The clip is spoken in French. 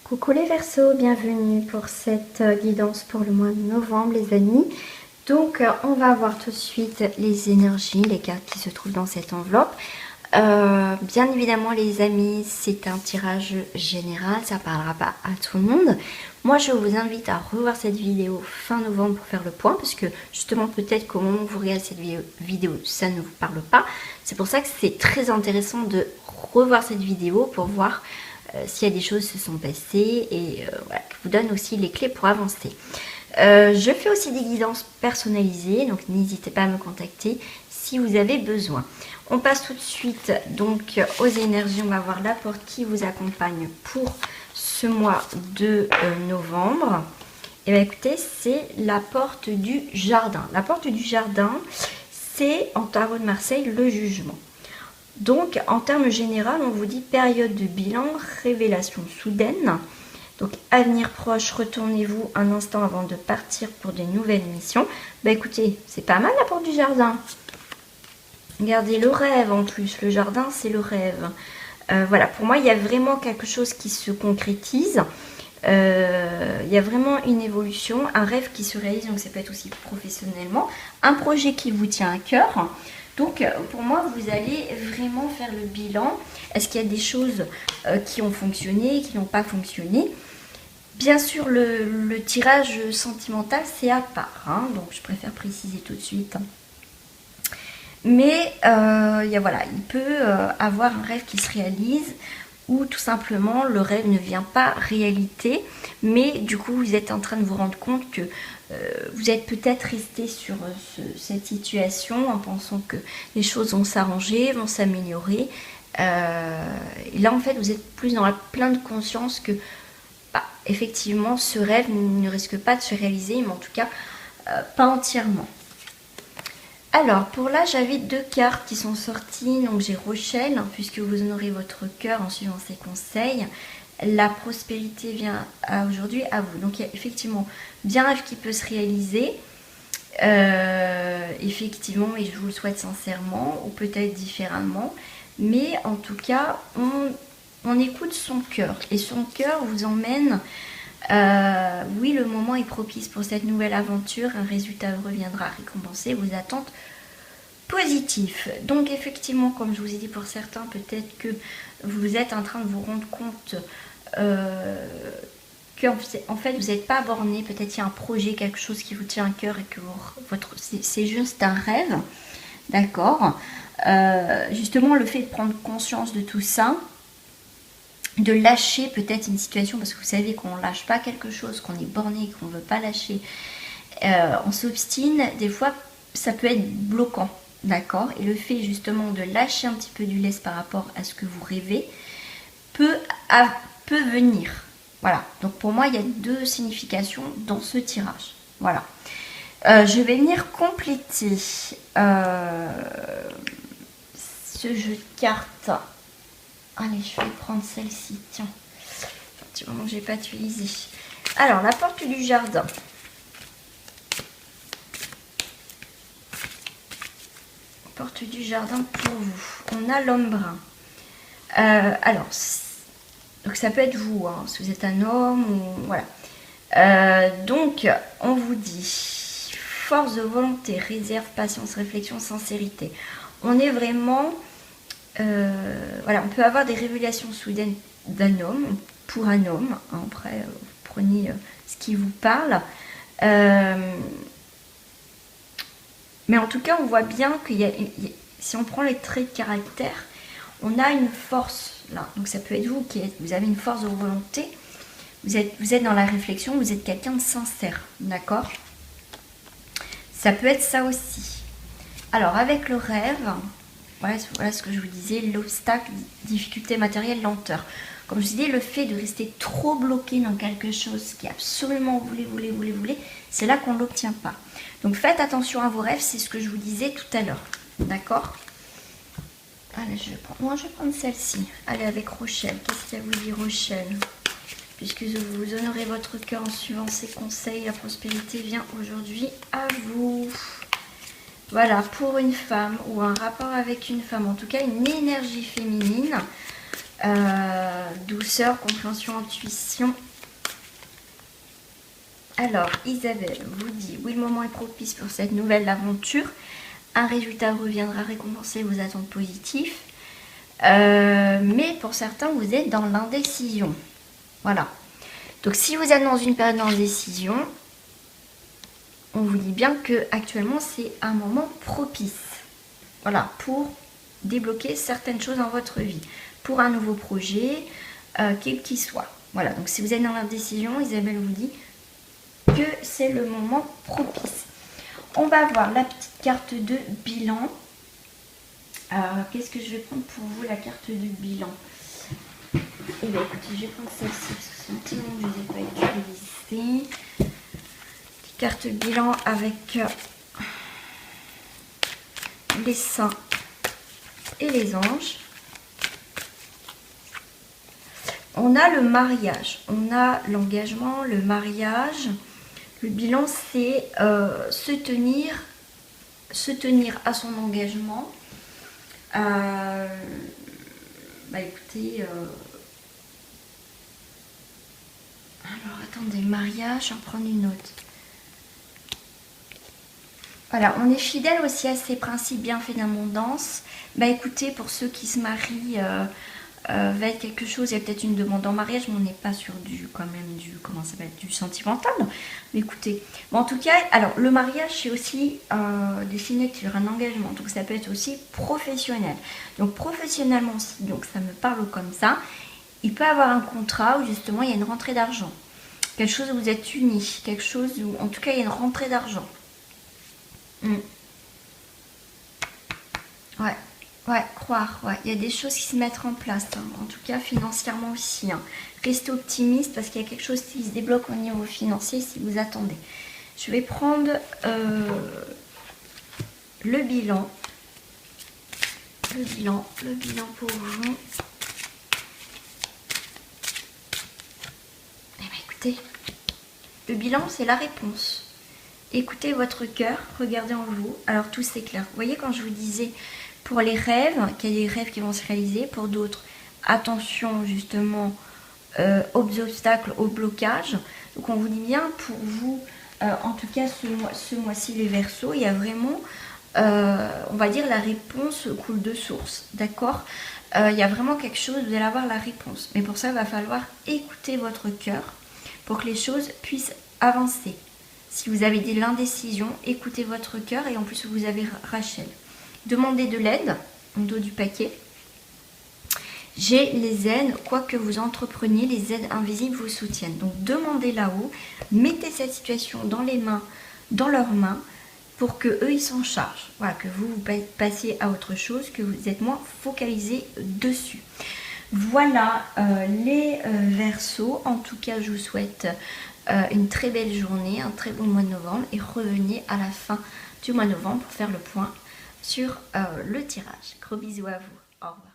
Coucou les Verseaux, bienvenue pour cette guidance pour le mois de novembre les amis. Donc on va voir tout de suite les énergies, les cartes qui se trouvent dans cette enveloppe. Bien évidemment les amis, c'est un tirage général, ça ne parlera pas à tout le monde. Moi je vous invite à revoir cette vidéo fin novembre pour faire le point, parce que justement peut-être qu'au moment où vous regardez cette vidéo, ça ne vous parle pas. C'est pour ça que c'est très intéressant de revoir cette vidéo pour voir s'il y a des choses qui se sont passées et voilà, qui vous donne aussi les clés pour avancer. Je fais aussi des guidances personnalisées, donc n'hésitez pas à me contacter si vous avez besoin. On passe tout de suite donc aux énergies. On va voir la porte qui vous accompagne pour ce mois de novembre. Et bien écoutez, c'est la porte du jardin. La porte du jardin, c'est en tarot de Marseille le jugement. Donc, en termes généraux, on vous dit période de bilan, révélation soudaine. Donc, avenir proche, retournez-vous un instant avant de partir pour des nouvelles missions. Bah écoutez, c'est pas mal la porte du jardin. Regardez le rêve en plus, le jardin c'est le rêve. Voilà, pour moi il y a vraiment quelque chose qui se concrétise. Il y a vraiment une évolution, un rêve qui se réalise, donc ça peut être aussi professionnellement. Un projet qui vous tient à cœur. Donc, pour moi, vous allez vraiment faire le bilan. Est-ce qu'il y a des choses qui ont fonctionné, qui n'ont pas fonctionné? Bien sûr, le tirage sentimental, c'est à part. Hein, donc, je préfère préciser tout de suite. Mais, voilà, il peut avoir un rêve qui se réalise ou tout simplement, le rêve ne vient pas réalité. Mais, du coup, vous êtes en train de vous rendre compte que vous êtes peut-être resté sur cette situation en pensant que les choses vont s'arranger, vont s'améliorer. Et là, en fait, vous êtes plus dans la pleine conscience que, effectivement, ce rêve ne risque pas de se réaliser, mais en tout cas, pas entièrement. Alors, pour là, j'avais deux cartes qui sont sorties. Donc, j'ai Rochelle, puisque vous honorez votre cœur en suivant ses conseils. La prospérité vient aujourd'hui à vous. Donc, il y a effectivement bien un rêve qui peut se réaliser. Effectivement, et je vous le souhaite sincèrement, ou peut-être différemment. Mais en tout cas, on écoute son cœur. Et son cœur vous emmène... oui, le moment est propice pour cette nouvelle aventure. Un résultat heureux viendra récompenser vos attentes positives. Donc, effectivement, comme je vous ai dit, pour certains, peut-être que vous êtes en train de vous rendre compte... qu'en fait vous n'êtes pas borné, peut-être il y a un projet, quelque chose qui vous tient à cœur et que c'est juste un rêve, d'accord. Justement, le fait de prendre conscience de tout ça, de lâcher peut-être une situation, parce que vous savez qu'on ne lâche pas quelque chose, qu'on est borné, qu'on ne veut pas lâcher, on s'obstine, des fois ça peut être bloquant, d'accord. Et le fait justement de lâcher un petit peu du lest par rapport à ce que vous rêvez peut venir. Voilà, donc pour moi il y a deux significations dans ce tirage. Voilà. Je vais venir compléter ce jeu de cartes. Allez, je vais prendre celle-ci, tiens. Un petit moment que je n'ai pas utilisé. Alors, la porte du jardin. Porte du jardin pour vous. On a l'homme brun. Alors, donc ça peut être vous, hein, si vous êtes un homme ou voilà. Donc on vous dit force de volonté, réserve, patience, réflexion, sincérité. On est vraiment, voilà, on peut avoir des révélations soudaines d'un homme pour un homme. Hein, après, vous prenez ce qui vous parle. Mais en tout cas, on voit bien si on prend les traits de caractère, on a une force là. Donc ça peut être vous vous avez une force de volonté, vous êtes dans la réflexion, vous êtes quelqu'un de sincère, d'accord. Ça peut être ça aussi. Alors avec le rêve, voilà ce que je vous disais, l'obstacle, difficulté matérielle, lenteur. Comme je vous disais, le fait de rester trop bloqué dans quelque chose qui absolument voulez, c'est là qu'on ne l'obtient pas. Donc faites attention à vos rêves, c'est ce que je vous disais tout à l'heure, d'accord. Allez, je vais prendre celle-ci. Allez, avec Rochelle. Qu'est-ce qu'elle vous dit, Rochelle? Puisque vous honorez votre cœur en suivant ses conseils, la prospérité vient aujourd'hui à vous. Voilà, pour une femme ou un rapport avec une femme, en tout cas une énergie féminine. douceur, compréhension, intuition. Alors, Isabelle vous dit, oui, le moment est propice pour cette nouvelle aventure. Un résultat reviendra récompenser vos attentes positives. Mais pour certains, vous êtes dans l'indécision. Voilà. Donc, si vous êtes dans une période d'indécision, on vous dit bien que actuellement c'est un moment propice. Voilà, pour débloquer certaines choses dans votre vie. Pour un nouveau projet, quel qu'il soit. Voilà, donc si vous êtes dans l'indécision, Isabelle vous dit que c'est le moment propice. On va voir la petite carte de bilan. Qu'est-ce que je vais prendre pour vous, la carte de bilan? Eh bien écoutez, je vais prendre celle-ci parce que c'est un petit moment que je ne les ai pas utilisées. Petite carte de bilan avec les saints et les anges. On a le mariage, on a l'engagement, le mariage. Le bilan, c'est se tenir à son engagement. Écoutez, alors attendez, mariage, j'en prends une autre. Voilà, on est fidèle aussi à ces principes bienfaits d'abondance. Écoutez, pour ceux qui se marient, va être quelque chose, il y a peut-être une demande en mariage, mais on n'est pas sur comment ça s'appelle, du sentimental. Mais écoutez, en tout cas, alors le mariage, c'est aussi des signatures, un engagement, donc ça peut être aussi professionnel. Donc professionnellement aussi, donc ça me parle comme ça, il peut y avoir un contrat où justement il y a une rentrée d'argent. Quelque chose où vous êtes unis, quelque chose où, en tout cas, il y a une rentrée d'argent. Ouais, croire, ouais. Il y a des choses qui se mettent en place, hein. En tout cas financièrement aussi, hein. Restez optimiste parce qu'il y a quelque chose qui se débloque au niveau financier si vous attendez. Je vais prendre le bilan. Le bilan pour vous. Écoutez, le bilan c'est la réponse. Écoutez votre cœur, regardez en vous. Alors tout s'éclaire. Vous voyez quand je vous disais pour les rêves, qu'il y a des rêves qui vont se réaliser, pour d'autres, attention justement aux obstacles, aux blocages. Donc on vous dit bien pour vous, en tout cas ce mois-ci les Verseaux, il y a vraiment, on va dire la réponse coule de source, d'accord? Il y a vraiment quelque chose, vous allez avoir la réponse. Mais pour ça, il va falloir écouter votre cœur pour que les choses puissent avancer. Si vous avez de l'indécision, écoutez votre cœur et en plus vous avez Rachel. Demandez de l'aide au dos du paquet. J'ai les aides, quoi que vous entrepreniez, les aides invisibles vous soutiennent. Donc demandez là-haut, mettez cette situation dans leurs mains pour que eux ils s'en chargent. Voilà, que vous passiez à autre chose, que vous êtes moins focalisé dessus. Voilà les Verseaux. En tout cas, je vous souhaite une très belle journée, un très bon mois de novembre et revenez à la fin du mois de novembre pour faire le point sur le tirage. Gros bisous à vous. Au revoir.